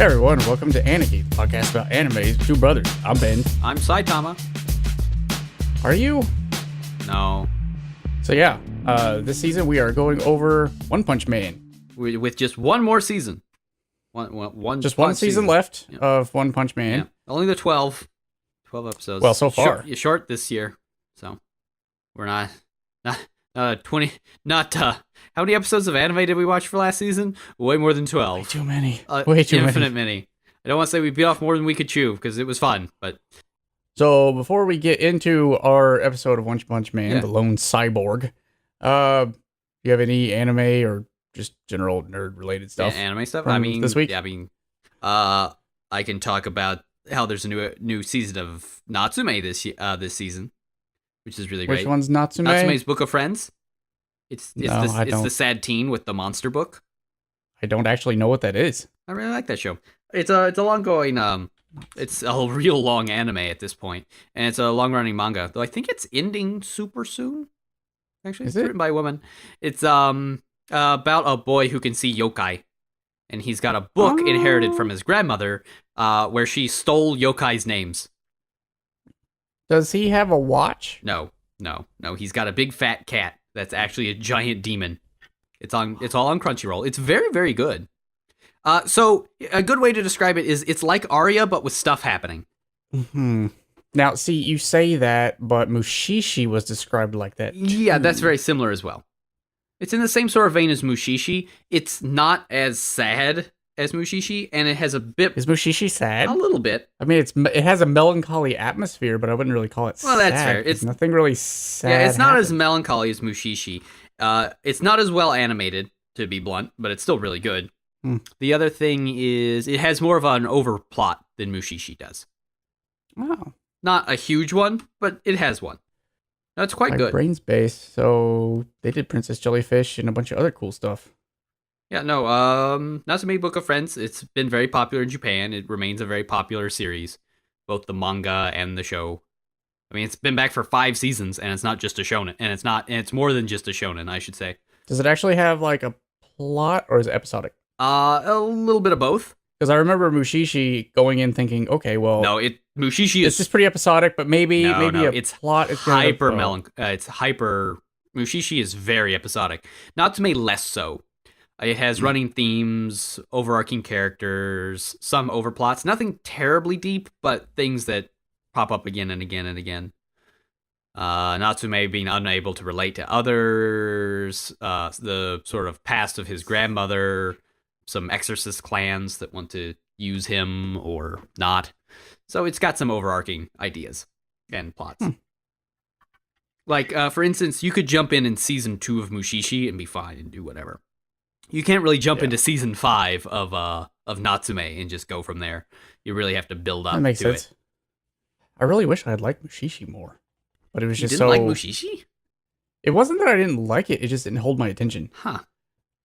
Hey everyone, welcome to Aniki, the podcast about anime with two brothers. I'm Ben. I'm Saitama. Are you? No. So yeah, this season we are going over One Punch Man. With just one more season. Just one season left of One Punch Man. Yeah. Only the 12 episodes. Well, so far. Short this year. So we're not 20, how many episodes of anime did we watch for last season? Way more than 12. Way too many. Way too infinite many. I don't want to say we beat off more than we could chew because it was fun, but. So before we get into our episode of One Punch Man, the Lone Cyborg, you have any anime or just general nerd related stuff? Yeah, anime stuff? This week? I can talk about how there's a new season of Natsume this season, which is really great. Which one's Natsume? Natsume's Book of Friends. It's don't. the sad teen with the monster book. I don't actually know what that is. I really like that show. It's a long going it's a real long anime at this point, and it's a long running manga. Though I think it's ending super soon. Actually, it's written by a woman. It's about a boy who can see yokai, and he's got a book inherited from his grandmother, where she stole yokai's names. Does he have a watch? No. He's got a big fat cat that's actually a giant demon. It's all on Crunchyroll. It's very, very good. So a good way to describe it is it's like Aria, but with stuff happening. Mm-hmm. Now, see, you say that, but Mushishi was described like that too. Yeah, that's very similar as well. It's in the same sort of vein as Mushishi. It's not as sad as Mushishi, and it has a bit... Is Mushishi sad? A little bit. I mean, it has a melancholy atmosphere, but I wouldn't really call it sad. Well, that's fair. It's nothing really sad. Yeah, it's not happens. as melancholy as Mushishi. It's not as well animated, to be blunt, but it's still really good. The other thing is it has more of an overplot than Mushishi does. Oh. Not a huge one, but it has one. No, it's quite My good. brain's based, so they did Princess Jellyfish and a bunch of other cool stuff. Yeah, no, Natsume Book of Friends, it's been very popular in Japan. It remains a very popular series, both the manga and the show. I mean, it's been back for 5 seasons, and it's not just a shonen, and it's more than just a shonen, I should say. Does it actually have like a plot, or is it episodic? A little bit of both. Because I remember Mushishi going in thinking, okay, well, Mushishi it's just pretty episodic, but maybe it's plot. It's hyper Mushishi is very episodic. Natsume less so. It has running themes, overarching characters, some overplots. Nothing terribly deep, but things that pop up again and again and again. Natsume being unable to relate to others, the sort of past of his grandmother, some exorcist clans that want to use him or not. So it's got some overarching ideas and plots. Like, for instance, you could jump in season 2 of Mushishi and be fine and do whatever. You can't really jump into season 5 of Natsume and just go from there. You really have to build up. That makes to sense. It. I really wish I had liked Mushishi more, but it was just you didn't like Mushishi? It wasn't that I didn't like it; it just didn't hold my attention. Huh.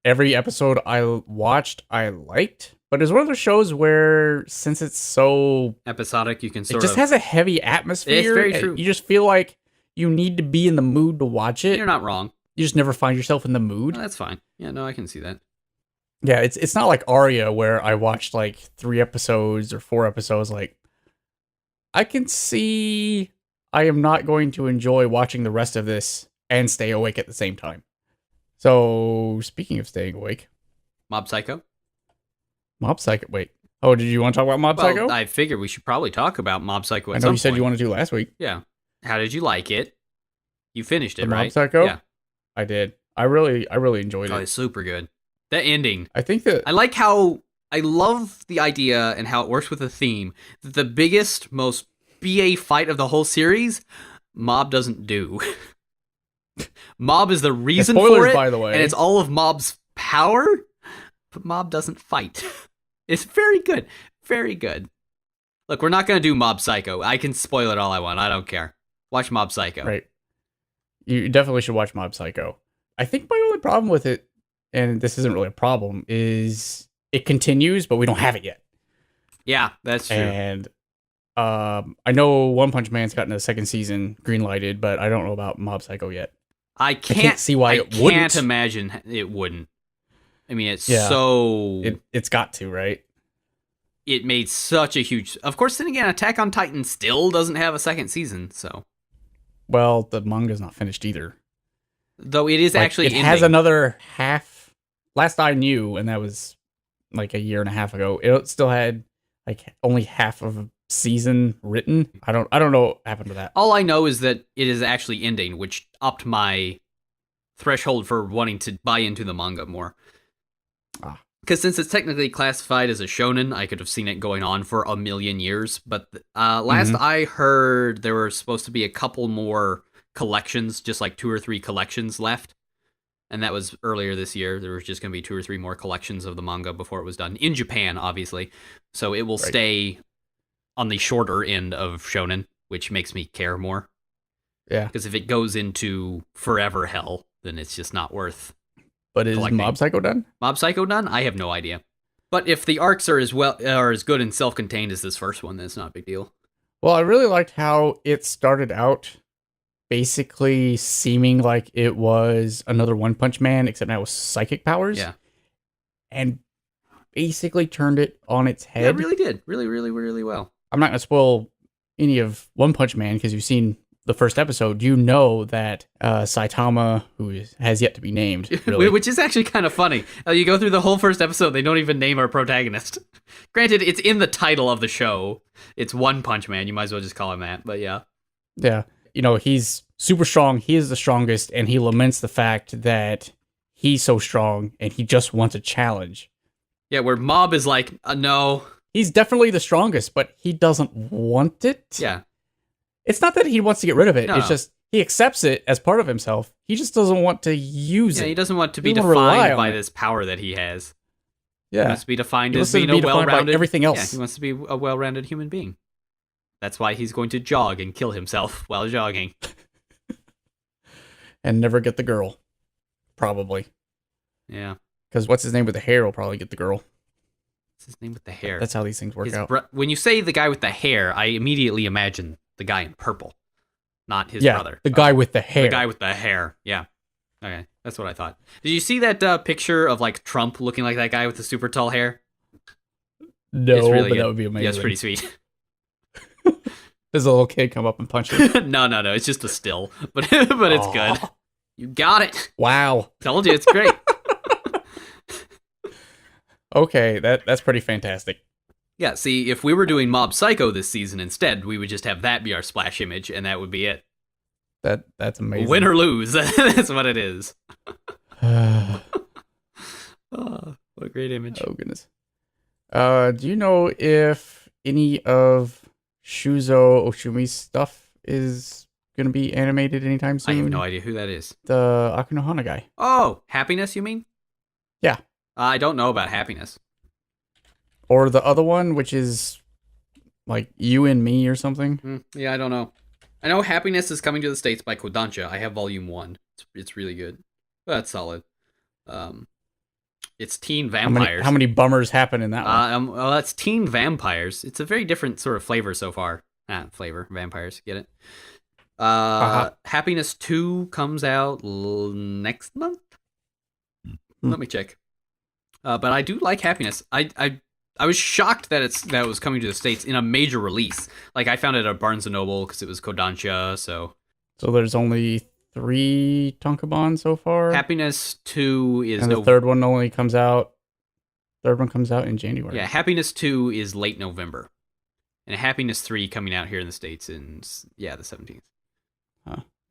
Every episode I watched, I liked, but it's one of those shows where since it's so episodic, you can it just has a heavy atmosphere. It's very true. You just feel like you need to be in the mood to watch it. You're not wrong. You just never find yourself in the mood. Oh, that's fine. Yeah, no, I can see that. Yeah, it's not like Aria where I watched like 3 episodes or 4 episodes. Like, I can see I am not going to enjoy watching the rest of this and stay awake at the same time. So, speaking of staying awake, Mob Psycho. Wait. Oh, did you want to talk about Mob Psycho? I figured we should probably talk about Mob Psycho at I know some you said point. you wanted to last week. Yeah. How did you like it? You finished it, The right? Mob Psycho? Yeah. I did. I really enjoyed Oh, it. it's super good. The ending. I think that I love the idea and how it works with the theme that the biggest, most BA fight of the whole series, Mob doesn't do. Mob is the reason for it, by the way. and it's all of Mob's power, but Mob doesn't fight. It's very good. Very good. Look, we're not going to do Mob Psycho. I can spoil it all I want. I don't care. Watch Mob Psycho. Right. You definitely should watch Mob Psycho. I think my only problem with it, and this isn't really a problem, is it continues, but we don't have it yet. Yeah, that's true. And I know One Punch Man's gotten a 2nd season greenlighted, but I don't know about Mob Psycho yet. I can't see why it wouldn't. I can't imagine it wouldn't. I mean, it's so... It's got to, right? it made such a huge. Of course, then again, Attack on Titan still doesn't have a second season, so. Well, the manga's not finished either. Though it is Like, actually it ending. has another half. Last I knew, and that was like a year and a half ago, it still had like only half of a season written. I don't know what happened to that. All I know is that it is actually ending, which upped my threshold for wanting to buy into the manga more. Because since it's technically classified as a shonen, I could have seen it going on for a million years. But last I heard, there were supposed to be a couple more collections, just like 2 or 3 collections left. And that was earlier this year. There was just going to be 2 or 3 more collections of the manga before it was done. In Japan, obviously. So it will stay on the shorter end of shonen, which makes me care more. Yeah. Because if it goes into forever hell, then it's just not worth But is collecting. Mob Psycho done? Mob Psycho done? I have no idea. But if the arcs are as good and self-contained as this first one, then it's not a big deal. Well, I really liked how it started out basically seeming like it was another One Punch Man, except now with psychic powers. Yeah. And basically turned it on its head. Yeah, it really did. Really, really, really well. I'm not going to spoil any of One Punch Man because you've seen the first episode. You know that Saitama, who has yet to be named, really. Which is actually kind of funny. You go through the whole first episode, they don't even name our protagonist. Granted, it's in the title of the show. It's One Punch Man. You might as well just call him that, but yeah. Yeah. You know, he's super strong. He is the strongest, and he laments the fact that he's so strong, and he just wants a challenge. Yeah, where Mob is like, no. He's definitely the strongest, but he doesn't want it. Yeah. It's not that he wants to get rid of it. No. It's just he accepts it as part of himself. He just doesn't want to use it. He doesn't want to be He doesn't rely defined on by it. this power that he has. Yeah. He wants to be defined He as wants to being be a defined by well-rounded... everything else. Yeah, he wants to be a well-rounded human being. That's why he's going to jog and kill himself while jogging. And never get the girl. Probably. Yeah. Because what's his name with the hair will probably get the girl. What's his name with the hair? That's how these things work out. When you say the guy with the hair, I immediately imagine the guy in purple. Not his Yeah, brother. the guy with the hair. The guy with the hair. Yeah. Okay, that's what I thought. Did you see that picture of like Trump looking like that guy with the super tall hair? No, It's really but good. that would be amazing. Yeah, it's pretty sweet. Does a little kid come up and punch him? No, it's just a still, but it's good. You got it. Wow. Told you, it's great. Okay, that's pretty fantastic. Yeah, see, if we were doing Mob Psycho this season instead, we would just have that be our splash image, and that would be it. That's amazing. Win or lose, that's what it is. Oh, What a great image. goodness. Do you know if any of Shuuzou Oshimi's stuff is going to be animated anytime soon? I have no idea who that is. The Akunohana guy. Oh, Happiness, you mean? Yeah. I don't know about Happiness. Or the other one, which is like You and Me or something. Yeah, I don't know. I know Happiness is coming to the States by Kodansha. I have volume 1. It's really good. That's solid. It's teen vampires. How many bummers happen in that one? Well, that's teen vampires. It's a very different sort of flavor so far. Flavor, vampires, get it? Happiness 2 comes out next month? Let me check. But I do like Happiness. I was shocked that it was coming to the States in a major release. Like, I found it at Barnes & Noble because it was Kodansha, so... So there's only 3 Tonkabon so far? Happiness 2 is... And the third one only comes out... Third one comes out in January. Yeah, Happiness 2 is late November. And Happiness 3 coming out here in the States in, the 17th.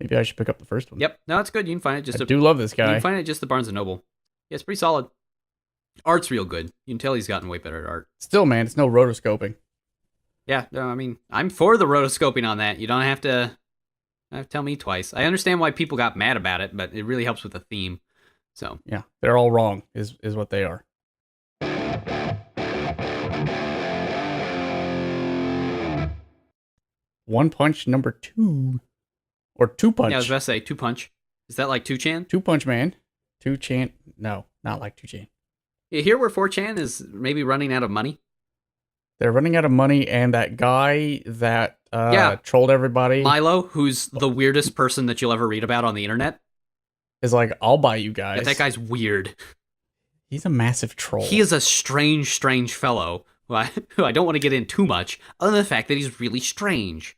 Maybe I should pick up the first one. Yep, no, it's good. You can find it just... I do love this guy. You can find it just the Barnes & Noble. Yeah, it's pretty solid. Art's real good. You can tell he's gotten way better at art. Still, man, it's no rotoscoping. Yeah, no, I mean, I'm for the rotoscoping on that. You don't have to tell me twice. I understand why people got mad about it, but it really helps with the theme. So Yeah, they're all wrong, is what they are. One Punch number 2. Or Two Punch. yeah, I was about to say 2-Punch. Is that like 2chan? Two Punch Man. 2chan. No, not like 2chan. Yeah, here where 4chan is maybe running out of money. They're running out of money, and that guy that trolled everybody Milo, who's the weirdest person that you'll ever read about on the internet. is like, I'll buy you guys. That guy's weird. He's a massive troll. He is a strange, strange fellow, who I don't want to get in too much, other than the fact that he's really strange.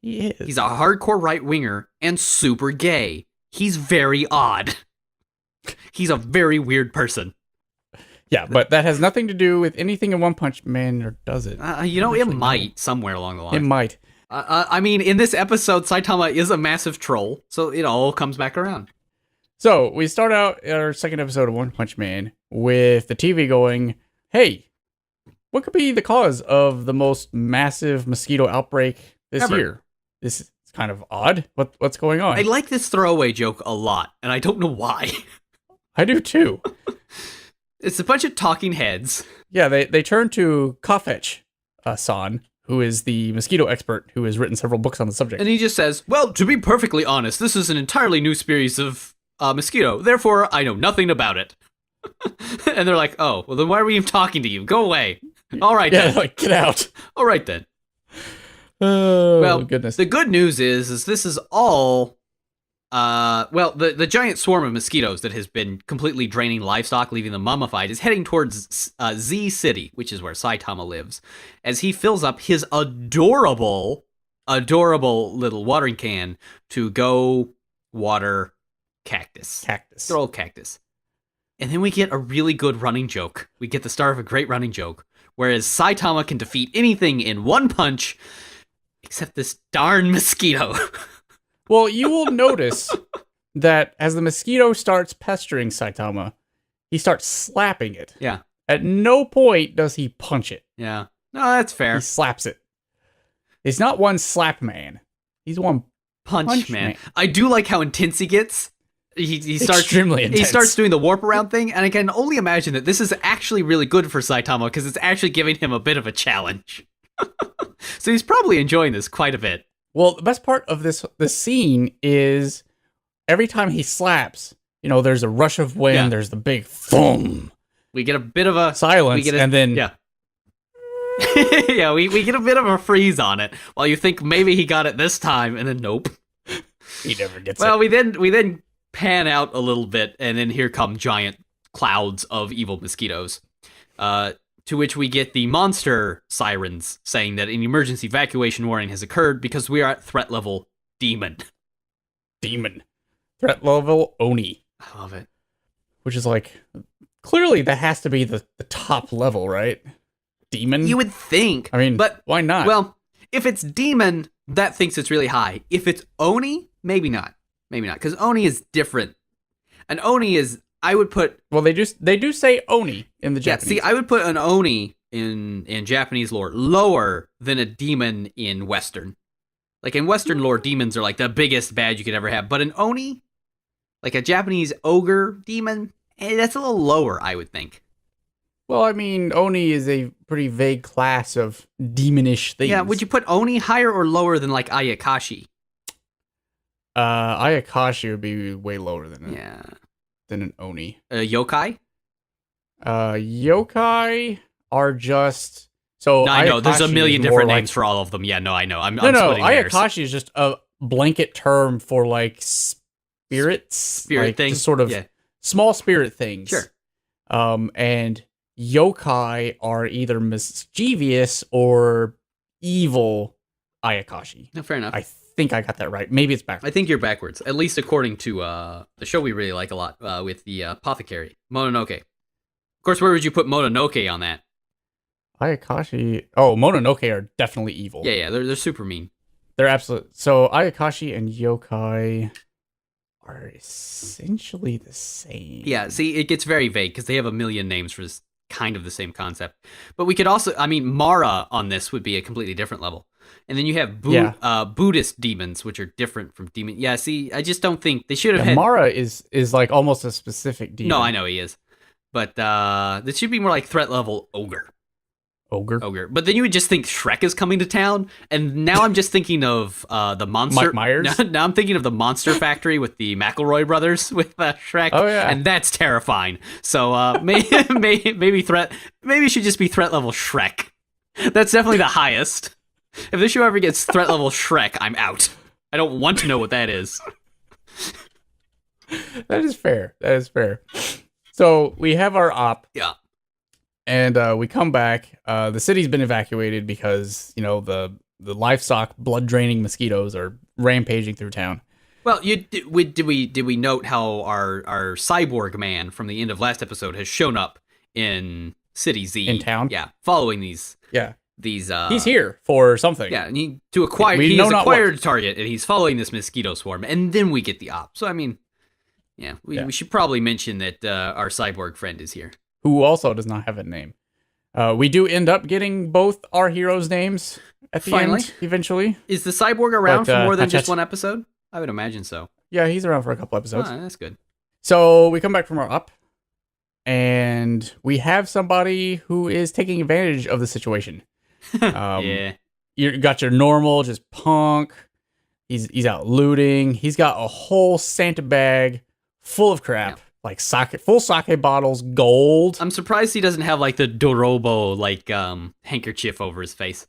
He is. He's a hardcore right-winger and super gay. He's very odd. He's a very weird person. Yeah, but that has nothing to do with anything in One Punch Man, or does it? It might somewhere along the line. It might. I mean, in this episode, Saitama is a massive troll, so it all comes back around. So we start out our second episode of One Punch Man with the TV going, "Hey, what could be the cause of the most massive mosquito outbreak this year? This is kind of odd. What's going on?" I like this throwaway joke a lot, and I don't know why. I do too. It's a bunch of talking heads. Yeah, they turn to Kafetch San, who is the mosquito expert who has written several books on the subject. And he just says, well, to be perfectly honest, this is an entirely new species of mosquito. Therefore, I know nothing about it. And they're like, oh, well, then why are we even talking to you? Go away. All right, yeah, then. like, get out. All right, then. Oh, well, goodness. The good news is this is all... the giant swarm of mosquitoes that has been completely draining livestock, leaving them mummified, is heading towards Z City, which is where Saitama lives, as he fills up his adorable little watering can to go water cactus. They're all cactus. And then we get a really good running joke. We get the start of a great running joke, whereas Saitama can defeat anything in one punch, except this darn mosquito. Well, you will notice that as the mosquito starts pestering Saitama, he starts slapping it. Yeah. At no point does he punch it. Yeah. No, that's fair. He slaps it. He's not one slap man. He's one punch man. I do like how intense he gets. He starts extremely intense. He starts doing the warp around thing, and I can only imagine that this is actually really good for Saitama because it's actually giving him a bit of a challenge. So he's probably enjoying this quite a bit. Well, the best part of this scene is every time he slaps, there's a rush of wind, there's the big thump. We get a bit of a silence, and then... Yeah. Yeah, we get a bit of a freeze on it, while you think maybe he got it this time, and then nope. He never gets it. Well, we then pan out a little bit, and then here come giant clouds of evil mosquitoes. To which we get the monster sirens saying that an emergency evacuation warning has occurred because we are at threat level demon. Threat level Oni. I love it. Which is like, clearly that has to be the top level, right? Demon? You would think. I mean, but why not? Well, if it's demon, that thinks it's really high. If it's Oni, maybe not. Maybe not, because Oni is different. And Oni is... I would put... Well, they do say Oni in the Japanese. Yeah, see, I would put an Oni in Japanese lore lower than a demon in Western. Like, in Western lore, demons are like the biggest bad you could ever have. But an Oni, like a Japanese ogre demon, that's a little lower, I would think. Well, I mean, Oni is a pretty vague class of demonish things. Yeah, would you put Oni higher or lower than, like, Ayakashi? Ayakashi would be way lower than it. Yeah. Than an Oni. Yokai? Yokai are just... So no, I know, there's a million different names like, for all of them. Yeah, no, I know. I'm Ayakashi is just a blanket term for, like, spirits. Spirit like, things. Just sort of small spirit things. Sure. And yokai are either mischievous or evil Ayakashi. No, fair enough. I think I got that right. Maybe it's backwards. I think you're backwards, at least according to the show we really like a lot with the Apothecary, Mononoke. Of course, where would you put Mononoke on that? Ayakashi... Oh, Mononoke are definitely evil. Yeah, they're super mean. They're absolute... So, Ayakashi and yokai are essentially the same. Yeah, see, it gets very vague, because they have a million names for this kind of the same concept. But we could also... I mean, Mara on this would be a completely different level. And then you have Buddhist demons, which are different from demon. Yeah, see, I just don't think they should have had... Mara is like almost a specific demon. No, I know he is. But this should be more like threat level ogre. Ogre. But then you would just think Shrek is coming to town, and now I'm just thinking of the monster. Mike Myers? Now I'm thinking of the Monster Factory with the McElroy brothers with Shrek. Oh yeah, and that's terrifying. So maybe it should just be threat level Shrek. That's definitely the highest. If this show ever gets threat level Shrek, I'm out. I don't want to know what that is. That is fair. So we have our op. Yeah. And we come back. The city's been evacuated because, the livestock blood draining mosquitoes are rampaging through town. Well, did we note how our cyborg man from the end of last episode has shown up in City Z in town? Yeah, following these. Yeah, these. He's here for something. Yeah, and he has acquired a target, and he's following this mosquito swarm, and then we get the op. So I mean, we should probably mention that our cyborg friend is here, who also does not have a name. We do end up getting both our heroes' names at the end eventually. Is the cyborg around for more than just one episode? I would imagine so. Yeah, he's around for a couple episodes. Oh, that's good. So we come back from our up, and we have somebody who is taking advantage of the situation. Yeah. You got your normal, just punk. He's out looting. He's got a whole Santa bag full of crap, like full sake bottles, gold. I'm surprised he doesn't have like the Dorobo handkerchief over his face.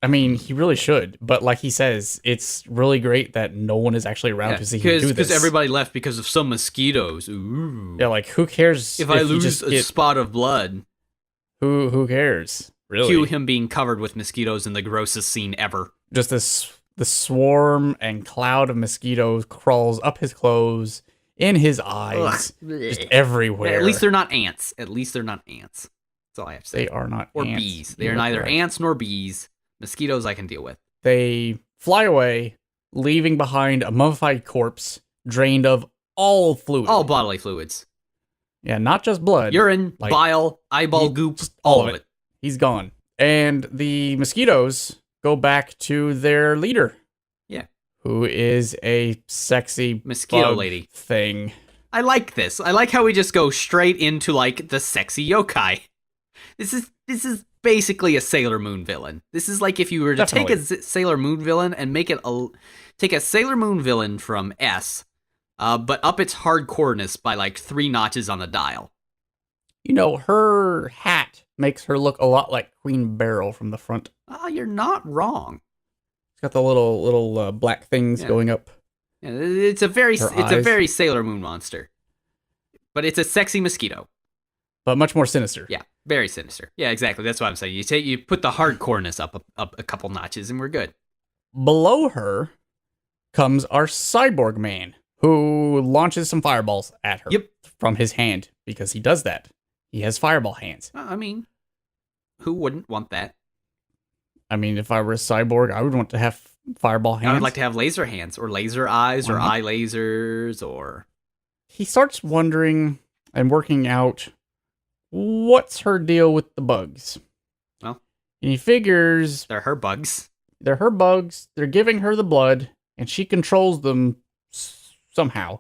I mean, he really should, but like he says, it's really great that no one is actually around to see him do this. Because everybody left because of some mosquitoes. Ooh. Yeah, like who cares if I lose a spot of blood? Who cares? Really? Cue him being covered with mosquitoes in the grossest scene ever. Just the swarm and cloud of mosquitoes crawls up his clothes, in his eyes, just everywhere. Yeah, at least they're not ants. That's all I have to say. They are not or ants. Bees. They are neither ants nor bees. Mosquitoes I can deal with. They fly away, leaving behind a mummified corpse drained of all fluid. All bodily fluids. Yeah, not just blood. Urine, bile, eyeball goop, all of it. He's gone. And the mosquitoes go back to their leader. Yeah. Who is a sexy mosquito lady thing. I like this. I like how we just go straight into like the sexy yokai. This is basically a Sailor Moon villain. This is like if you were to take a Sailor Moon villain and take a Sailor Moon villain from S, but up its hardcoreness by like 3 notches on the dial. Her hat makes her look a lot like Queen Beryl from the front. Oh, you're not wrong. It's got the little black things going up. Yeah, it's a very Sailor Moon monster, but it's a sexy mosquito. But much more sinister. Yeah, very sinister. Yeah, exactly. That's what I'm saying. You put the hardcoreness up a couple notches, and we're good. Below her comes our cyborg man, who launches some fireballs at her from his hand, because he does that. He has fireball hands. I mean, who wouldn't want that? I mean, if I were a cyborg, I would want to have fireball hands. I would like to have laser hands, or laser eyes, or eye lasers, or... He starts wondering and working out what's her deal with the bugs. Well, and he figures... They're her bugs. They're her bugs. They're giving her the blood, and she controls them somehow.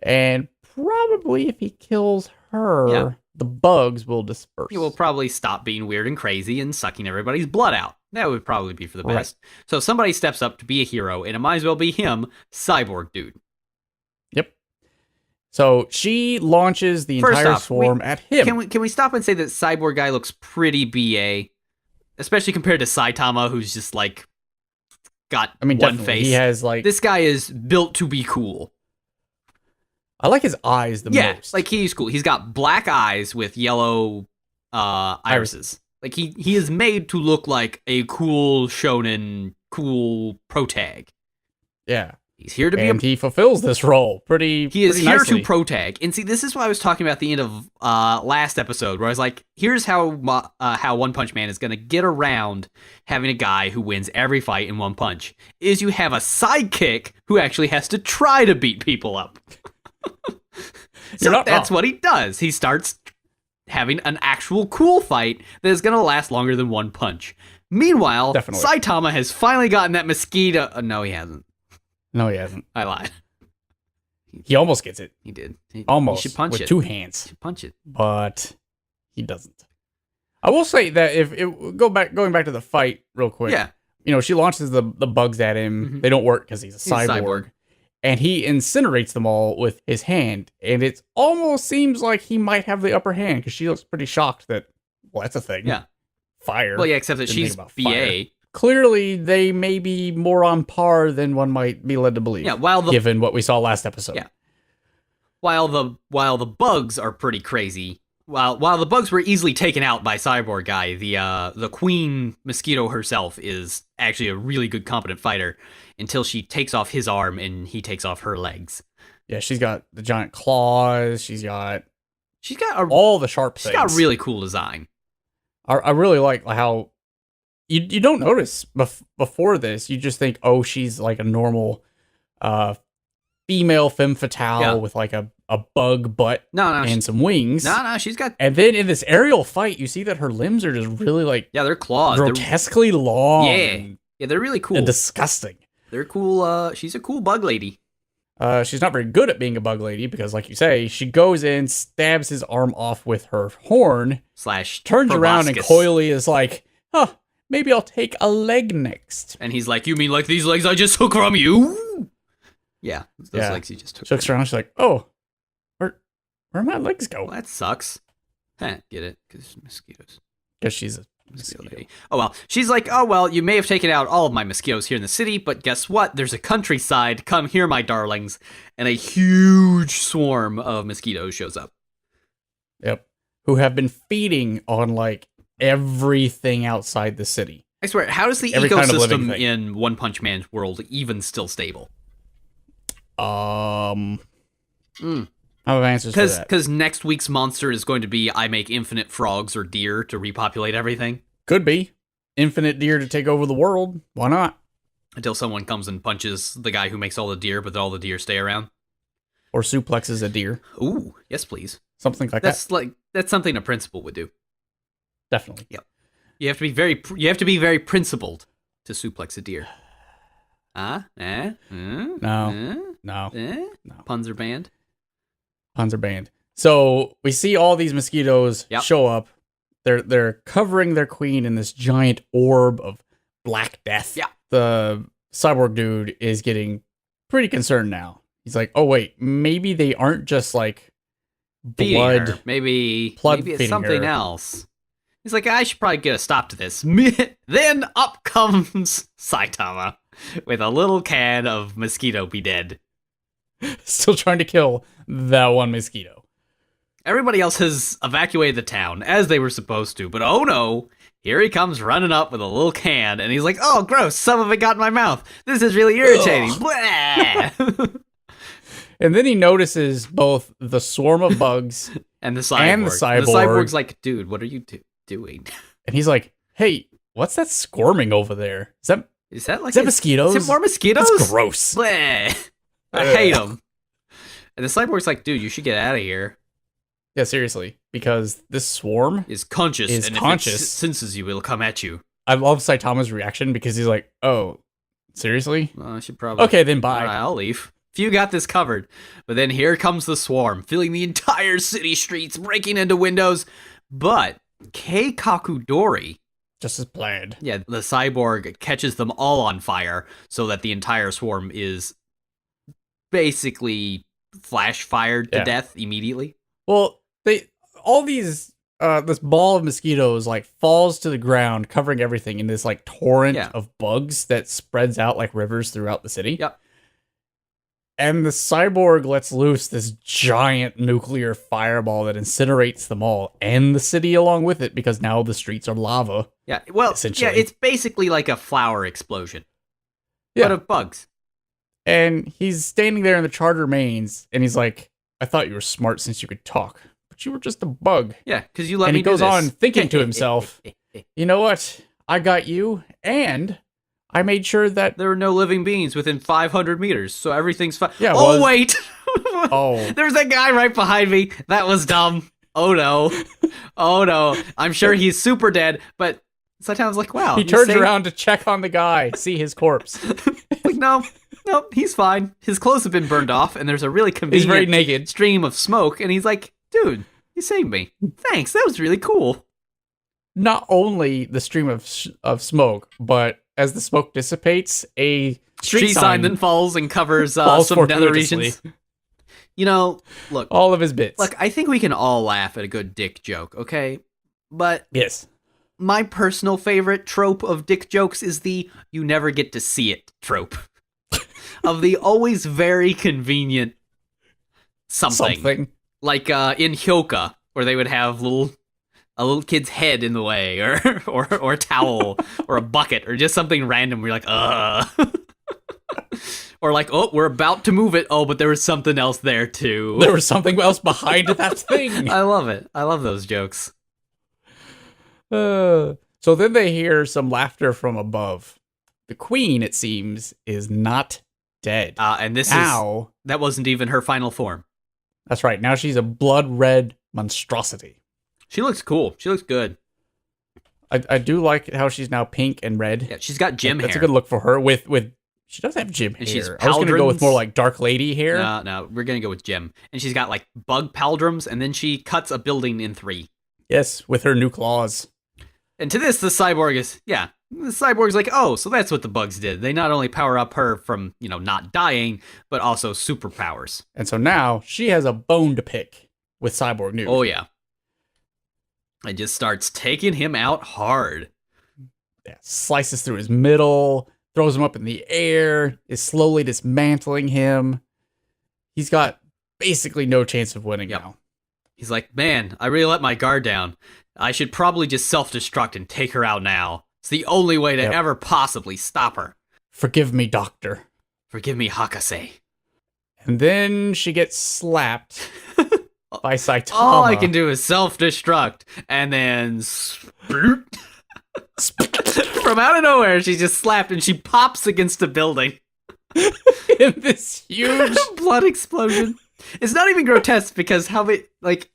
And probably if he kills her, the bugs will disperse. He will probably stop being weird and crazy and sucking everybody's blood out. That would probably be for the best. Right. So somebody steps up to be a hero, and it might as well be him, Cyborg Dude. Yep. So she launches the entire swarm at him. Can we stop and say that Cyborg Guy looks pretty BA? Especially compared to Saitama, who's just like got one face. He has like... This guy is built to be cool. I like his eyes the most. Like he's cool. He's got black eyes with yellow irises. Like he is made to look like a cool shonen, cool protag. Yeah. He's here to be he fulfills this role pretty He is here to protag. And see, this is what I was talking about at the end of last episode, where I was like, here's how One Punch Man is going to get around having a guy who wins every fight in one punch, is you have a sidekick who actually has to try to beat people up. So that's what he does. He starts having an actual cool fight that is going to last longer than one punch. Meanwhile, Saitama has finally gotten that mosquito. No, he hasn't. No, he hasn't. I lied. He almost gets it. He did. Almost. He should punch with 2 hands. He should punch it. But he doesn't. I will say that going back to the fight real quick. Yeah. She launches the bugs at him. Mm-hmm. They don't work because he's a cyborg. And he incinerates them all with his hand. And it almost seems like he might have the upper hand, because she looks pretty shocked that, well, that's a thing. Yeah. Fire. Well, yeah, except that she's BA. Fire. Clearly, they may be more on par than one might be led to believe. Yeah, given what we saw last episode. Yeah. While the bugs are pretty crazy, while the bugs were easily taken out by Cyborg Guy, the queen mosquito herself is actually a really good, competent fighter until she takes off his arm and he takes off her legs. Yeah, she's got the giant claws. She's got all the sharp things. She's got a really cool design. I really like how you don't notice before this. You just think, oh, she's like a normal female femme-fatale with like a bug butt and some wings. No, she's got... And then in this aerial fight, you see that her limbs are just really like... Yeah, they're claws. Grotesquely long. Yeah, they're really cool. And disgusting. They're cool. She's a cool bug lady. She's not very good at being a bug lady because, like you say, she goes in, stabs his arm off with her horn, turns around and coyly is like, huh, maybe I'll take a leg next. And he's like, you mean like these legs I just took from you? Yeah, those legs he just took. She looks around, she's like, oh, where'd my legs go? Well, that sucks. Get it? Because mosquitoes. Because she's a mosquito lady. Oh, well. She's like, oh, well, you may have taken out all of my mosquitoes here in the city, but guess what? There's a countryside. Come here, my darlings. And a huge swarm of mosquitoes shows up. Yep. Who have been feeding on, like, everything outside the city. I swear, how is the ecosystem in One Punch Man's world even still stable? I have answers for that. Because next week's monster is going to be I make infinite frogs or deer to repopulate everything. Could be. Infinite deer to take over the world. Why not? Until someone comes and punches the guy who makes all the deer, but all the deer stay around. Or suplexes a deer. Ooh, yes please. Something like that. That's something a principal would do. Definitely. Yep. You have to be very principled to suplex a deer. No. Puns are banned. Puns are banned. So we see all these mosquitoes show up. They're covering their queen in this giant orb of black death. Yeah. The cyborg dude is getting pretty concerned now. He's like, oh wait, maybe they aren't just like blood. Maybe it's something else. He's like, I should probably get a stop to this. Then up comes Saitama with a little can of mosquito be dead. Still trying to kill that one mosquito. Everybody else has evacuated the town, as they were supposed to, but oh no, here he comes running up with a little can, and he's like, oh gross, some of it got in my mouth. This is really irritating. And then he notices both the swarm of bugs and the cyborg. The cyborg's like, dude, what are you doing? And he's like, hey, what's that squirming over there? Is that mosquitoes? Is it more mosquitoes? That's gross. I hate them. And the cyborg's like, dude, you should get out of here. Yeah, seriously, because this swarm is conscious, and if it senses you, it'll come at you. I love Saitama's reaction because he's like, oh, seriously? I should probably... Okay, then bye. All right, I'll leave. You got this covered. But then here comes the swarm, filling the entire city streets, breaking into windows. But Keikaku Dori... just as planned. Yeah, the cyborg catches them all on fire so that the entire swarm is basically flash fired to death immediately. Well, this ball of mosquitoes like falls to the ground, covering everything in this like torrent of bugs that spreads out like rivers throughout the city. Yep. And the cyborg lets loose this giant nuclear fireball that incinerates them all and the city along with it because now the streets are lava. Yeah, well, it's basically like a flower explosion. But of bugs. And he's standing there in the charter mains and he's like, I thought you were smart since you could talk, but you were just a bug. Yeah, because you let me do this. And he goes on thinking to himself, you know what? I got you, and I made sure that... there are no living beings within 500 meters, so everything's fine. Yeah, wait! There's that guy right behind me. That was dumb. Oh, no. Oh, no. I'm sure he's super dead, but Saitama's like, wow. He turns around to check on the guy, see his corpse. Like, no, he's fine. His clothes have been burned off, and there's a really convenient very naked stream of smoke, and he's like, dude, you saved me. Thanks, that was really cool. Not only the stream of smoke, but as the smoke dissipates, a street sign then falls and covers some nether regions. You know, look. All of his bits. Look, I think we can all laugh at a good dick joke, okay? But... yes. My personal favorite trope of dick jokes is the you never get to see it trope. Of the always very convenient something. Like in Hyoka, where they would have a little kid's head in the way, or a towel, or a bucket, or just something random. We're like, or like, oh, we're about to move it. Oh, but there was something else there too. There was something else behind that thing. I love it. I love those jokes. So then they hear some laughter from above. The queen, it seems, is not dead. And that wasn't even her final form. That's right. Now she's a blood red monstrosity. She looks cool. She looks good. I do like how she's now pink and red. Yeah, she's got gym hair. That's a good look for her. With she does have gym hair. She's I was going to go with more like dark lady hair. No, we're going to go with gym. And she's got like bug paldrums, and then she cuts a building in 3. Yes, with her new claws. And to this, the cyborg's like, oh, so that's what the bugs did. They not only power up her from, not dying, but also superpowers. And so now she has a bone to pick with Cyborg Nude. Oh, yeah. And just starts taking him out hard. Yeah, slices through his middle, throws him up in the air, is slowly dismantling him. He's got basically no chance of winning now. He's like, man, I really let my guard down. I should probably just self-destruct and take her out now. It's the only way to ever possibly stop her. Forgive me, Doctor. Forgive me, Hakase. And then she gets slapped by Saitama. All I can do is self-destruct. And then from out of nowhere, she just slapped and she pops against a building. In this huge blood explosion. It's not even grotesque because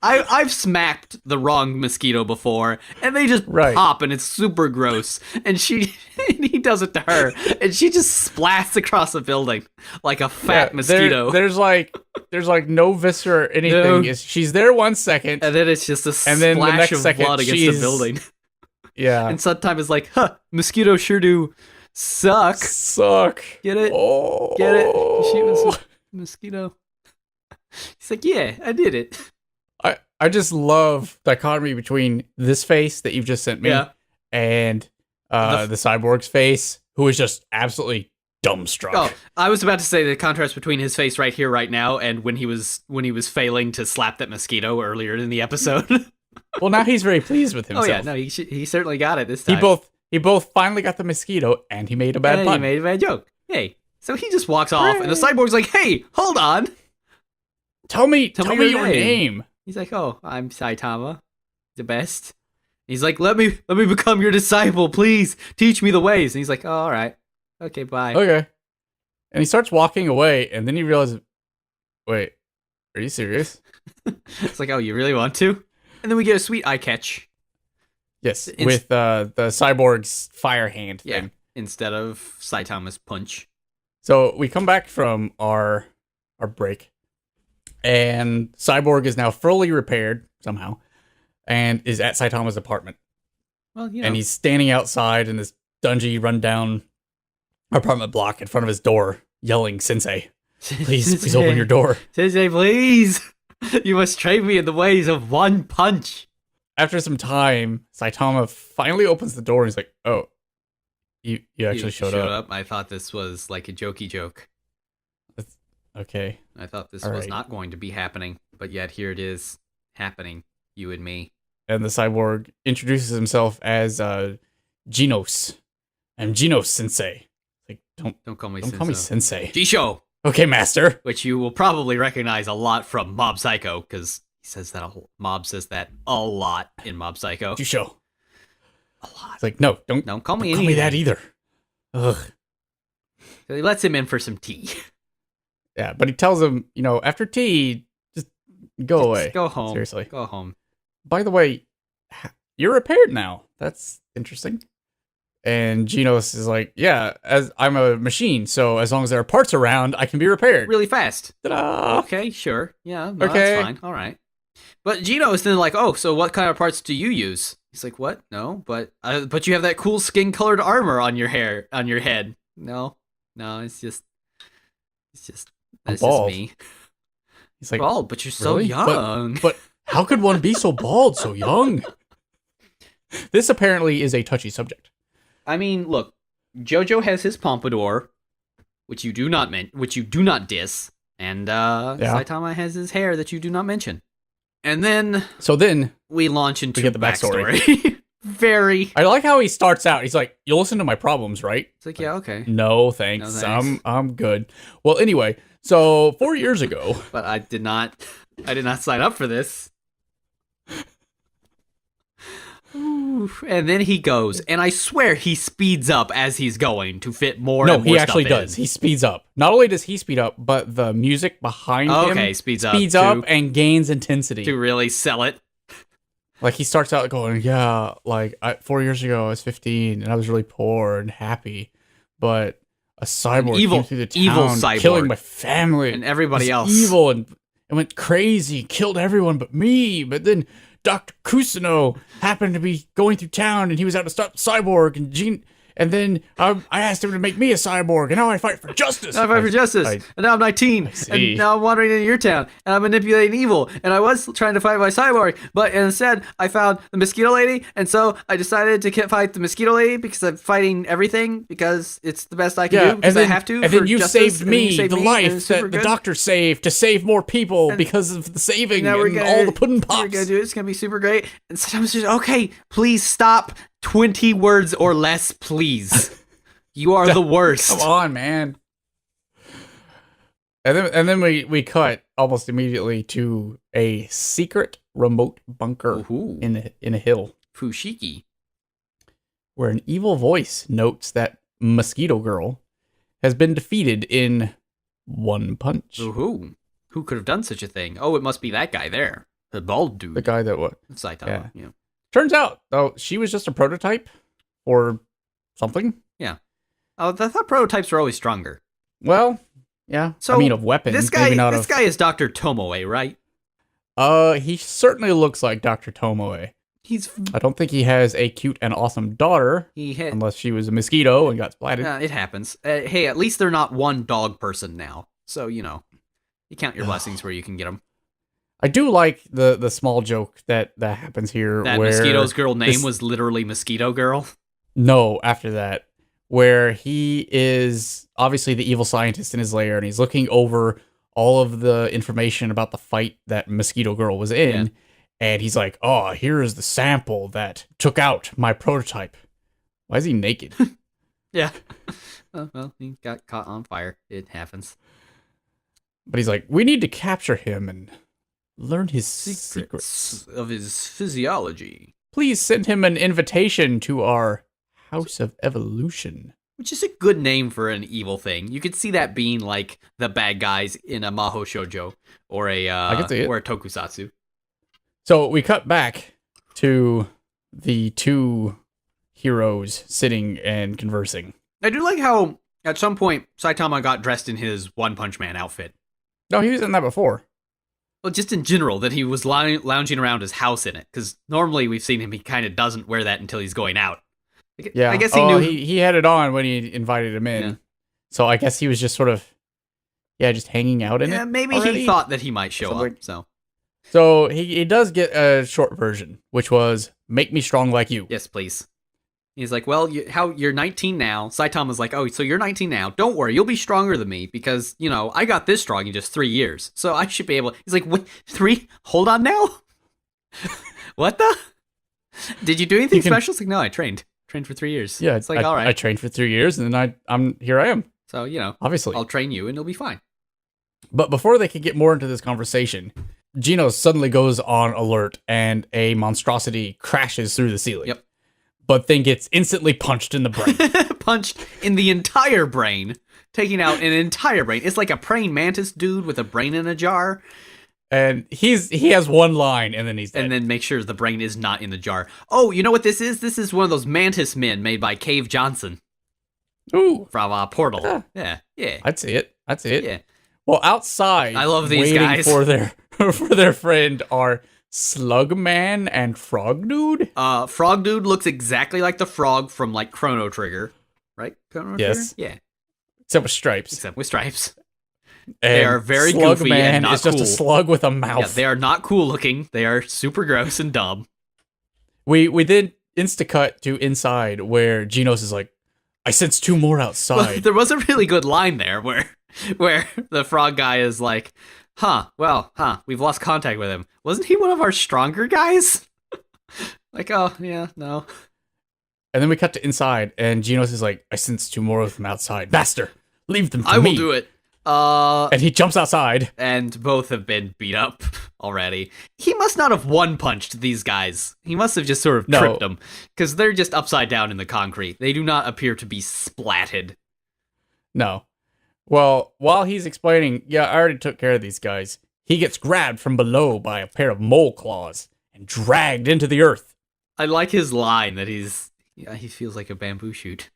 I've smacked the wrong mosquito before and they just pop and it's super gross. And he does it to her and she just splats across a building like a fat mosquito. There's like no viscera or anything. No. She's there 1 second and then it's just a splash the next of blood against the building. Yeah. And sometimes it's like, mosquito sure do suck. Get it? Oh. Get it? She was a mosquito. He's like, yeah, I did it. I just love dichotomy between this face that you've just sent me and the cyborg's face, who is just absolutely dumbstruck. Oh, I was about to say the contrast between his face right here, right now, and when he was failing to slap that mosquito earlier in the episode. Well, now he's very pleased with himself. Oh yeah, no, he certainly got it this time. He both finally got the mosquito, and he made a bad pun. He made a bad joke. Hey, so he just walks off, and the cyborg's like, "Hey, hold on, tell me your name." He's like, "Oh, I'm Saitama, the best." He's like, "Let me become your disciple, please. Teach me the ways." And he's like, "Oh, all right, okay, bye." Okay, and he starts walking away, and then he realizes, "Wait, are you serious?" It's like, "Oh, you really want to?" And then we get a sweet eye catch. Yes, with the cyborg's fire hand thing. Instead of Saitama's punch. So we come back from our break, and Cyborg is now fully repaired somehow, and is at Saitama's apartment. Well, and he's standing outside in this dungy, rundown apartment block in front of his door, yelling, "Sensei, please open your door. Sensei, please. You must train me in the ways of one punch." After some time, Saitama finally opens the door and he's like, "Oh, you actually showed up. I thought this was like a jokey joke. Okay. I thought this was not going to be happening, but yet here it is happening, you and me." And the cyborg introduces himself as Genos. I'm Genos Sensei. Like, don't call me Sensei. Jisho. Okay, master. Which you will probably recognize a lot from Mob Psycho, because Mob says that a lot in Mob Psycho. Jisho. A lot. It's like, no, don't call me anything. Call me that either. Ugh. So he lets him in for some tea. Yeah, but he tells him, after tea, just go away. Go home. Seriously. Go home. By the way, you're repaired now. That's interesting. And Genos is like, yeah, as I'm a machine, so as long as there are parts around, I can be repaired. Really fast. Ta-da! Okay, sure. Yeah, no, okay. That's fine. All right. But Genos then like, oh, so what kind of parts do you use? He's like, what? No, but you have that cool skin-colored armor on your head. No, it's just me. He's like, bald, but you're so really? young. But how could one be so bald, so young? This apparently is a touchy subject. I mean, look, JoJo has his pompadour, which you do not diss, and Saitama has his hair that you do not mention. And then So then we launch into we get the backstory. Very. I like how he starts out. He's like, "You'll listen to my problems, right?" It's like, yeah, okay. No, thanks. No, thanks. I'm good. Well, anyway, so 4 years ago, But I did not sign up for this. Oof. And then he goes, and I swear he speeds up as he's going to fit more. no, and more he actually stuff does. in. He speeds up. Not only does he speed up, but the music behind him speeds up too, and gains intensity. to really sell it. Like he starts out going, "Yeah, like 4 years ago I was 15 and I was really poor and happy, but a cyborg evil- came through the evil town, cyborg. killing my family And everybody was else. evil and went crazy, killed everyone but me. But then Dr. Kusino happened to be going through town and he was out to stop Cyborg and Gene. And then I asked him to make me a cyborg, and now I fight for justice. Now I fight for justice, and now I'm 19, and now I'm wandering into your town, and I'm manipulating evil, and I was trying to fight my cyborg, but instead I found the mosquito lady, and so I decided to fight the mosquito lady because I'm fighting everything because it's the best I can do because I have to. And then you saved me, the life that the doctor saved to save more people because of the saving and all the pudding pops. We're gonna do it. It's gonna be super great. And sometimes just okay, please stop. 20 words or less, please. You are the worst. Come on, man. And then we cut almost immediately to a secret remote bunker in a hill. Fushigi. Where an evil voice notes that Mosquito Girl has been defeated in one punch. Who could have done such a thing? Oh, it must be that guy there. The bald dude. The guy that what? Saitama, yeah. Turns out, though, she was just a prototype or something. Yeah. Oh, I thought prototypes were always stronger. Well, yeah. So I mean, of weapons. This guy is Dr. Tomoe, right? He certainly looks like Dr. Tomoe. I don't think he has a cute and awesome daughter, unless she was a mosquito and got splatted. It happens. Hey, at least they're not one dog person now. So, you count your blessings where you can get them. I do like the small joke that happens here. That where Mosquito's girl name was literally Mosquito Girl? No, after that. Where he is obviously the evil scientist in his lair, and he's looking over all of the information about the fight that Mosquito Girl was in. Yeah. And he's like, "Oh, here is the sample that took out my prototype." Why is he naked? Yeah. Well, he got caught on fire. It happens. But he's like, "We need to capture him and learn his secrets of his physiology. Please send him an invitation to our House of Evolution." Which is a good name for an evil thing. You could see that being like the bad guys in a Maho Shoujo or a tokusatsu. So we cut back to the two heroes sitting and conversing. I do like how at some point Saitama got dressed in his One Punch Man outfit. No, he was in that before. Well, just in general, that he was lounging around his house in it. Because normally we've seen him, he kind of doesn't wear that until he's going out. Yeah, I guess he knew. He had it on when he invited him in. Yeah. So I guess he was just sort of, just hanging out in it. Maybe already. He thought that he might show up. So he does get a short version, which was, "Make me strong like you." Yes, please. He's like, well, you're 19 now. Saitama's like, oh, so you're 19 now. Don't worry, you'll be stronger than me because, I got this strong in just 3 years. So I should be able... He's like, what? 3? Hold on now? What the? Did you do anything special? It's like, no, I trained. Trained for 3 years. Yeah, it's like, all right. I trained for 3 years and then I'm here I am. So, obviously. I'll train you and it'll be fine. But before they can get more into this conversation, Gino suddenly goes on alert and a monstrosity crashes through the ceiling. Yep. But then gets instantly punched in the brain. Punched in the entire brain. Taking out an entire brain. It's like a praying mantis dude with a brain in a jar. And he has one line and then he's dead. And then make sure the brain is not in the jar. Oh, you know what this is? This is one of those mantis men made by Cave Johnson. Ooh. From Portal. Yeah. I'd see it. Yeah. Well, outside, I love these guys. for their friend are Slugman and Frog Dude. Frog Dude looks exactly like the frog from like Chrono Trigger, right? Yes. Yeah. Except with stripes. And they are very goofy and not cool. It's just a slug with a mouth. Yeah, they are not cool looking. They are super gross and dumb. We then insta-cut to inside where Genos is like, "I sense 2 more outside." Well, there was a really good line there where the frog guy is like, we've lost contact with him. Wasn't he one of our stronger guys? Like, oh, yeah, no. And then we cut to inside, and Genos is like, I sense two more of them outside. Master, leave them to me. I will do it. And he jumps outside. And both have been beat up already. He must not have one-punched these guys. He must have just sort of tripped them. Because they're just upside down in the concrete. They do not appear to be splatted. No. Well, while he's explaining, yeah, I already took care of these guys, he gets grabbed from below by a pair of mole claws and dragged into the earth. I like his line that he feels like a bamboo shoot.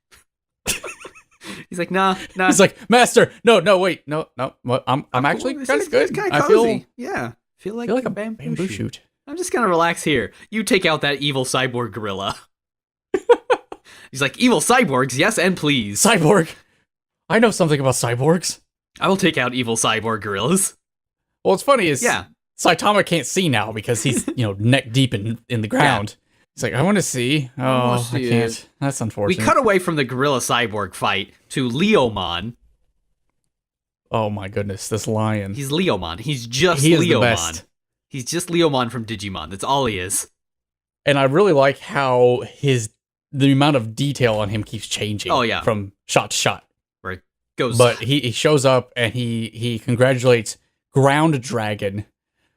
He's like, nah. He's like, Master, no, wait, no. I'm actually kind of good. I feel like a bamboo shoot. I'm just gonna relax here. You take out that evil cyborg gorilla. He's like, evil cyborgs, yes and please. Cyborg. I know something about cyborgs. I will take out evil cyborg gorillas. Well, what's funny is Saitama can't see now because he's neck deep in the ground. Yeah. He's like, I want to see. Oh, I can't. That's unfortunate. We cut away from the gorilla cyborg fight to Leomon. Oh my goodness, this lion. He's Leomon. He's just Leomon. He's just Leomon from Digimon. That's all he is. And I really like how the amount of detail on him keeps changing. Oh yeah, from shot to shot. Where it goes. But he shows up and he congratulates Ground Dragon.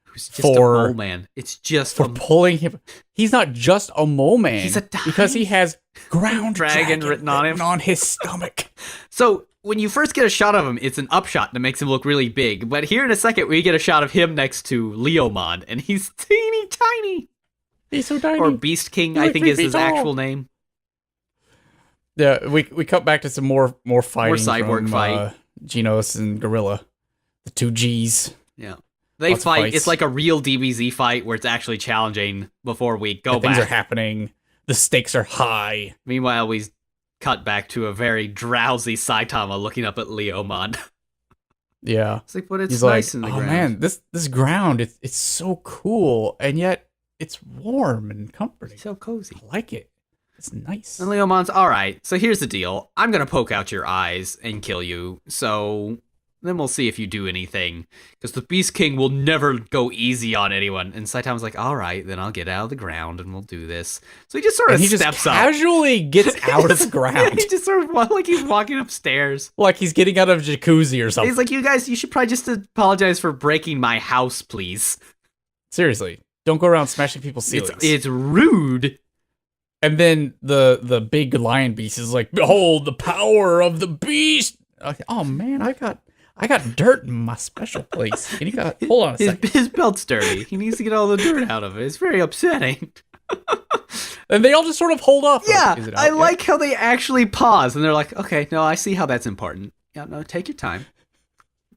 Who's just a mole man. It's just for pulling him. He's not just a mole man. He's because he has Ground Dragon written on him on his stomach. So when you first get a shot of him, it's an upshot that makes him look really big. But here in a second, we get a shot of him next to Leomon, and he's teeny tiny. He's so tiny. Or Beast King, I think is his actual name. Yeah, we cut back to some more fighting. More cyborg fight. Genos and Gorilla, the two Gs. Yeah. They fight. It's like a real DBZ fight where it's actually challenging before we go back. Things are happening. The stakes are high. Meanwhile, we cut back to a very drowsy Saitama looking up at Leomon. Yeah. It's like, but it's nice in the ground. Oh man, this ground, it's so cool, and yet it's warm and comforting. It's so cozy. I like it. It's nice. And Leomon's, all right, so here's the deal. I'm going to poke out your eyes and kill you, so then we'll see if you do anything. Because the Beast King will never go easy on anyone. And Saitama's like, all right, then I'll get out of the ground and we'll do this. So he just sort of steps up. Casually gets out of the ground. He just sort of, like he's walking upstairs. Like he's getting out of a jacuzzi or something. He's like, you guys, you should probably just apologize for breaking my house, please. Seriously, don't go around smashing people's ceilings. It's rude. And then the big lion beast is like, behold the power of the beast. Oh man, I got dirt in my special place. And hold on a second. His belt's dirty. He needs to get all the dirt out of it. It's very upsetting. And they all just sort of hold off. Yeah, I like how they actually pause. And they're like, okay, no, I see how that's important. Yeah, no, take your time.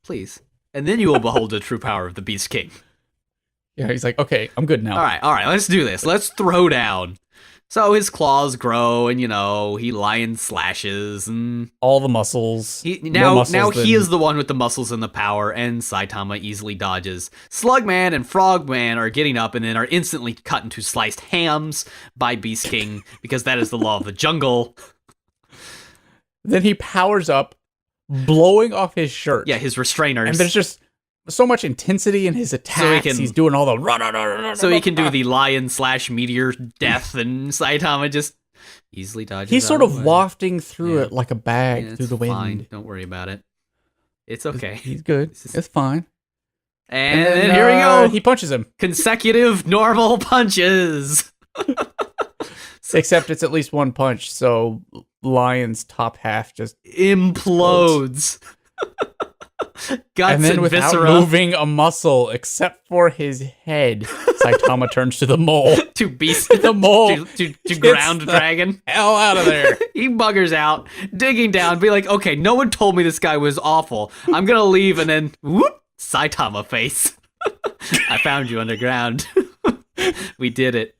Please. And then you will behold the true power of the Beast King. Yeah, he's like, okay, I'm good now. All right, let's do this. Let's throw down. So his claws grow, and he lion slashes, and all the muscles. Now he is the one with the muscles and the power, and Saitama easily dodges. Slugman and Frogman are getting up, and then are instantly cut into sliced hams by Beast King because that is the law of the jungle. Then he powers up, blowing off his shirt. Yeah, his restrainers, and there's just so much intensity in his attacks. He's doing all the so he can do the lion/meteor death, and Saitama just easily dodges. He's sort of wafting through it like a bag through the wind. Fine. Don't worry about it. It's okay. He's good. It's fine. And then here we go. He punches him. Consecutive normal punches. Except it's at least one punch, so Lion's top half just implodes. Guts and then without viscera. Moving a muscle except for his head, Saitama turns to the mole. To beast the mole. to ground dragon. Hell out of there. He buggers out, digging down, be like, okay, no one told me this guy was awful. I'm gonna leave, and then whoop, Saitama Face. I found you underground. We did it.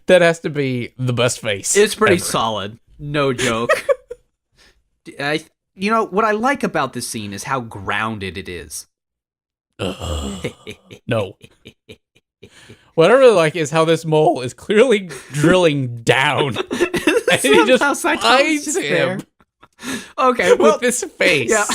That has to be the best face. It's pretty ever. solid. No joke. What I like about this scene is how grounded it is. No. What I really like is how this mole is clearly drilling down. And he just finds him. Okay, well, with this face. Yeah.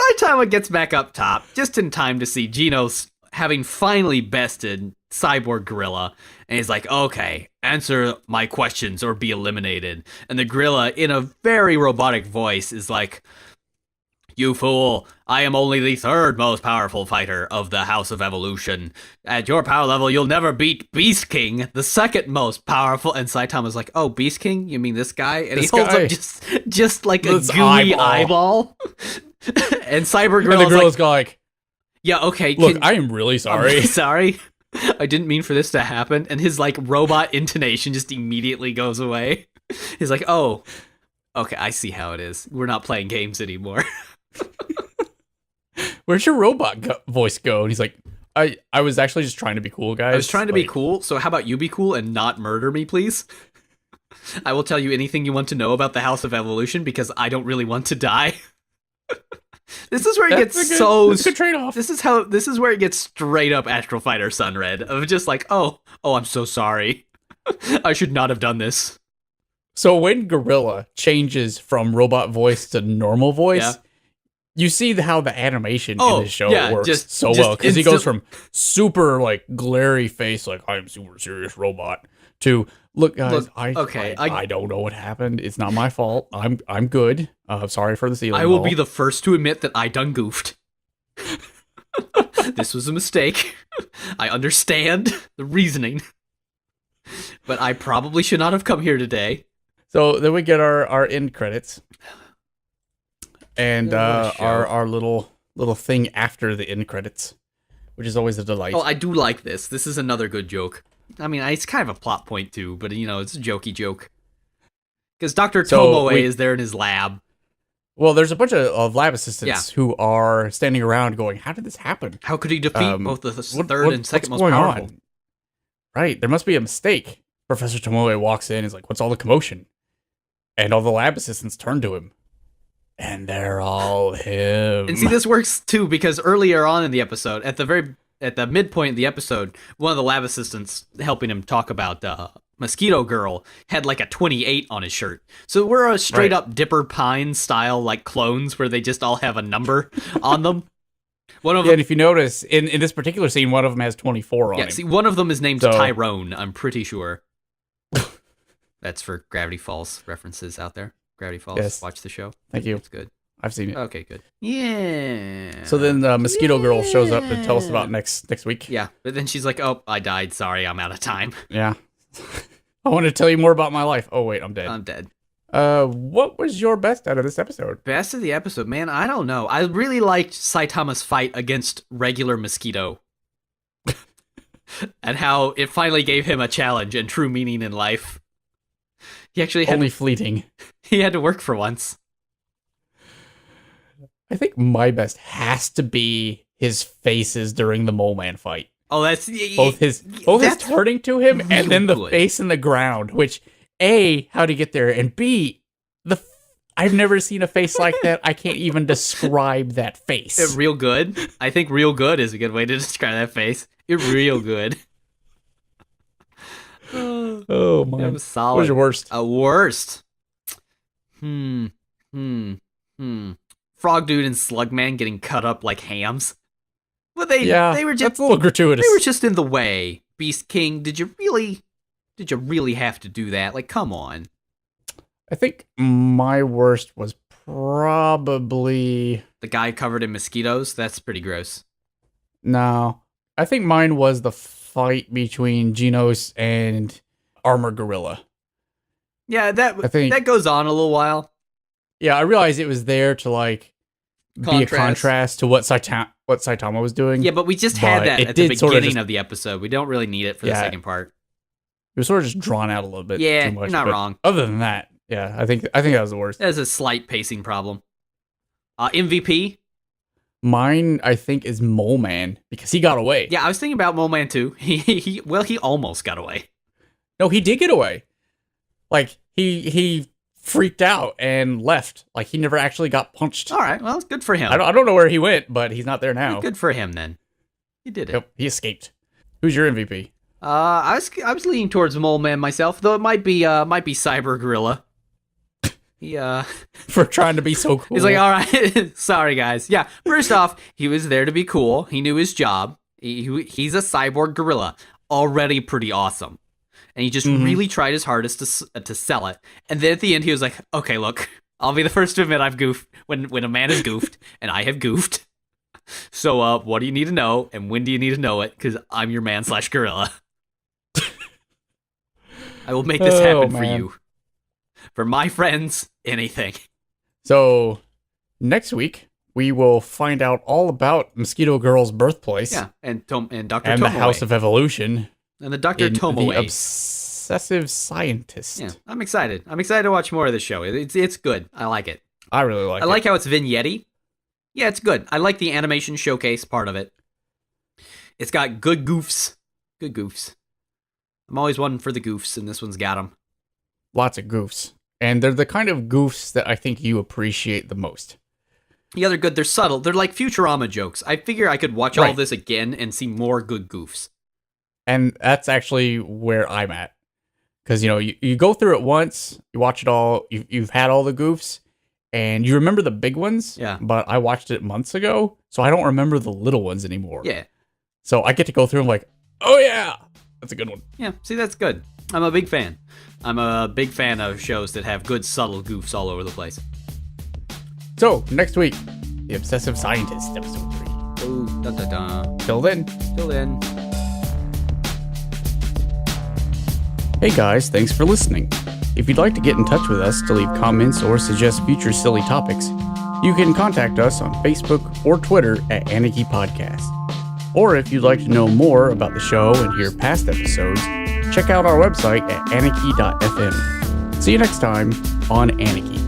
Saitama gets back up top just in time to see Genos having finally bested Cyborg Gorilla, and he's like, okay, answer my questions or be eliminated. And the gorilla, in a very robotic voice, is like, you fool, I am only the third most powerful fighter of the House of Evolution. At your power level, you'll never beat Beast King, the second most powerful. And Saitama's like, oh, Beast King? You mean this guy? And he holds up just like a gooey eyeball. And Cyber Gorilla's and the girl's like, yeah, okay. Look, I am really sorry. I'm really sorry. I didn't mean for this to happen. And his like robot intonation just immediately goes away. He's like, oh, okay, I see how it is. We're not playing games anymore. Where'd your robot voice go? And he's like, I was actually just trying to be cool, guys. I was trying to be cool, so how about you be cool and not murder me, please? I will tell you anything you want to know about the House of Evolution because I don't really want to die. This is where it gets that's a good trade-off. This is where it gets straight up Astral Fighter Sunred of just like, oh, I'm so sorry. I should not have done this. So when Gorilla changes from robot voice to normal voice, you see how the animation in the show works so well, because he goes from super like glary face, like I'm super serious robot, to look guys, I don't know what happened. It's not my fault. I'm good. Sorry for the ceiling. I will be the first to admit that I done goofed. This was a mistake. I understand the reasoning, but I probably should not have come here today. So then we get our end credits. And our little thing after the end credits, which is always a delight. Oh, I do like this. This is another good joke. I mean, it's kind of a plot point too, but it's a jokey joke. Because Dr. Tomoe is there in his lab. Well, there's a bunch of lab assistants who are standing around going, how did this happen? How could he defeat both the third and second most powerful? On? Right, there must be a mistake. Professor Tomoe walks in and is like, what's all the commotion? And all the lab assistants turn to him. And they're all him. And see, this works too, because earlier on in the episode, at the midpoint of the episode, one of the lab assistants helping him talk about Mosquito Girl had like a 28 on his shirt. So we're a straight up Dipper Pine style like clones where they just all have a number on them. One of them, and if you notice, in this particular scene, one of them has 24 on him. Yeah, see, one of them is named Tyrone, I'm pretty sure. That's for Gravity Falls references out there. Gravity Falls. Yes. Watch the show. Thank you. It's good. I've seen it. Okay, good. Yeah. So then Mosquito Girl shows up to tell us about next week. Yeah, but then she's like, oh, I died. Sorry, I'm out of time. Yeah. I want to tell you more about my life. Oh, wait, I'm dead. I'm dead. What was your best out of this episode? Best of the episode? Man, I don't know. I really liked Saitama's fight against regular Mosquito. And how it finally gave him a challenge and true meaning in life. He actually had... Only fleeting. He had to work for once. I think my best has to be his faces during the Mole Man fight. Oh, that's... Both his turning to him and then the face in the ground, which, A, how'd he get there? And B, I've never seen a face like that. I can't even describe that face. Real good? I think real good is a good way to describe that face. It's real good. Oh, my. That was solid. What was your worst? Worst. Frog Dude and Slugman getting cut up like hams. Well, they were just... that's a little gratuitous. They were just in the way. Beast King, did you really have to do that? Like, come on. I think my worst was probably... the guy covered in mosquitoes? That's pretty gross. No. I think mine was the fight between Genos and Armor Gorilla. Yeah, that goes on a little while. Yeah, I realized it was there to like be a contrast to what Saitama was doing. Yeah, but we just had that at the beginning of the episode. We don't really need it for the second part. It was sort of just drawn out a little bit. Yeah, too much, you're not wrong. Other than that, yeah, I think that was the worst. That's a slight pacing problem. MVP? Mine, I think, is Mole Man because he got away. Yeah, I was thinking about Mole Man too. He almost got away. No, he did get away. Like he freaked out and left. Like he never actually got punched. All right, well, it's good for him. I don't know where he went, but he's not there now. Good for him then. He did it. Yep, he escaped. Who's your MVP? I was leaning towards Mole Man myself, though it might be Cyber Gorilla. He for trying to be so cool. He's like, all right, sorry guys. Yeah, first off, he was there to be cool. He knew his job. He's a cyborg gorilla, already pretty awesome, and he just really tried his hardest to sell it. And then at the end, he was like, okay, look, I'll be the first to admit I've goofed when a man has goofed, and I have goofed. So, what do you need to know, and when do you need to know it? Because I'm your man/gorilla. I will make this happen for you. For my friends, anything. So, next week, we will find out all about Mosquito Girl's birthplace. Yeah, and Dr. And Tomoe. the House of Evolution. And the Dr. Tomoe. The Obsessive Scientist. Yeah, I'm excited. I'm excited to watch more of this show. It's good. I like it. I really like it. I like how it's vignette-y. Yeah, it's good. I like the animation showcase part of it. It's got good goofs. Good goofs. I'm always one for the goofs, and this one's got them. Lots of goofs. And they're the kind of goofs that I think you appreciate the most. Yeah, they're good. They're subtle. They're like Futurama jokes. I figure I could watch all of this again and see more good goofs. And that's actually where I'm at. Because, you go through it once, you watch it all, you've had all the goofs, and you remember the big ones. Yeah. But I watched it months ago, so I don't remember the little ones anymore. Yeah. So I get to go through them like, oh yeah, that's a good one. Yeah, see, that's good. I'm a big fan. I'm a big fan of shows that have good, subtle goofs all over the place. So, next week, The Obsessive Scientist, episode 3. Ooh, da-da-da. Till then. Till then. Hey guys, thanks for listening. If you'd like to get in touch with us to leave comments or suggest future silly topics, you can contact us on Facebook or Twitter at Aniki Podcast. Or if you'd like to know more about the show and hear past episodes, check out our website at aniki.fm. See you next time on Aniki.